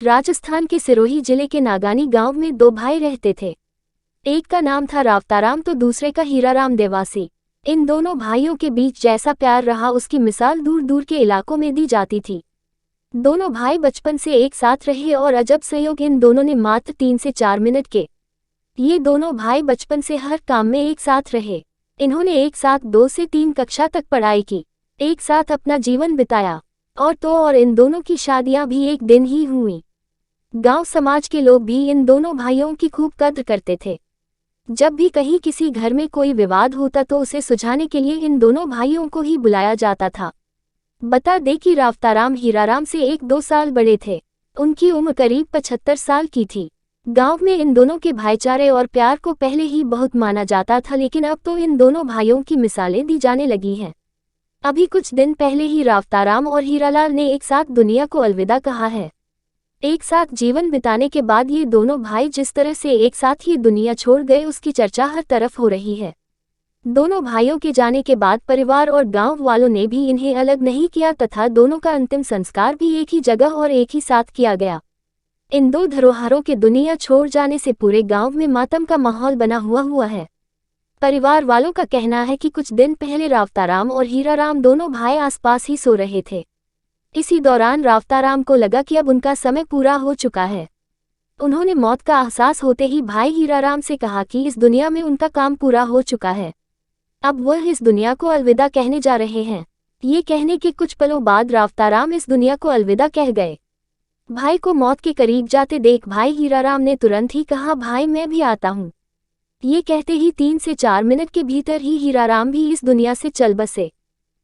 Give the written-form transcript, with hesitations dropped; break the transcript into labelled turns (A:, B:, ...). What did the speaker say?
A: राजस्थान के सिरोही जिले के नागानी गांव में दो भाई रहते थे। एक का नाम था रावताराम तो दूसरे का हीराराम देवासी। इन दोनों भाइयों के बीच जैसा प्यार रहा उसकी मिसाल दूर दूर के इलाकों में दी जाती थी। दोनों भाई बचपन से एक साथ रहे और अजब संयोग इन दोनों ने मात्र 3 से 4 मिनट के ये दोनों भाई बचपन से हर काम में एक साथ रहे। इन्होंने एक साथ 2 से 3 कक्षा तक पढ़ाई की, एक साथ अपना जीवन बिताया और इन दोनों की शादियां भी एक दिन ही हुई। गांव समाज के लोग भी इन दोनों भाइयों की खूब कद्र करते थे। जब भी कहीं किसी घर में कोई विवाद होता तो उसे सुलझाने के लिए इन दोनों भाइयों को ही बुलाया जाता था। बता दें कि रावताराम हीराराम से 1-2 साल बड़े थे। उनकी उम्र करीब 75 साल की थी। गांव में इन दोनों के भाईचारे और प्यार को पहले ही बहुत माना जाता था, लेकिन अब तो इन दोनों भाइयों की मिसालें दी जाने लगी हैं। अभी कुछ दिन पहले ही रावताराम और हीरालाल ने एक साथ दुनिया को अलविदा कहा है। एक साथ जीवन बिताने के बाद ये दोनों भाई जिस तरह से एक साथ ही दुनिया छोड़ गए उसकी चर्चा हर तरफ हो रही है। दोनों भाइयों के जाने के बाद परिवार और गांव वालों ने भी इन्हें अलग नहीं किया तथा दोनों का अंतिम संस्कार भी एक ही जगह और एक ही साथ किया गया। इन दो धरोहरों के दुनिया छोड़ जाने से पूरे गांव में मातम का माहौल बना हुआ है। परिवार वालों का कहना है कि कुछ दिन पहले रावताराम और हीराराम दोनों भाई आसपास ही सो रहे थे। इसी दौरान रावताराम को लगा कि अब उनका समय पूरा हो चुका है। उन्होंने मौत का एहसास होते ही भाई हीराराम से कहा कि इस दुनिया में उनका काम पूरा हो चुका है, अब वह इस दुनिया को अलविदा कहने जा रहे हैं। ये कहने के कुछ पलों बाद रावताराम इस दुनिया को अलविदा कह गए। भाई को मौत के करीब जाते देख भाई हीराराम ने तुरंत ही कहा, भाई मैं भी आता हूँ। ये कहते ही 3 से 4 मिनट के भीतर ही हीराराम भी इस दुनिया से चल बसे।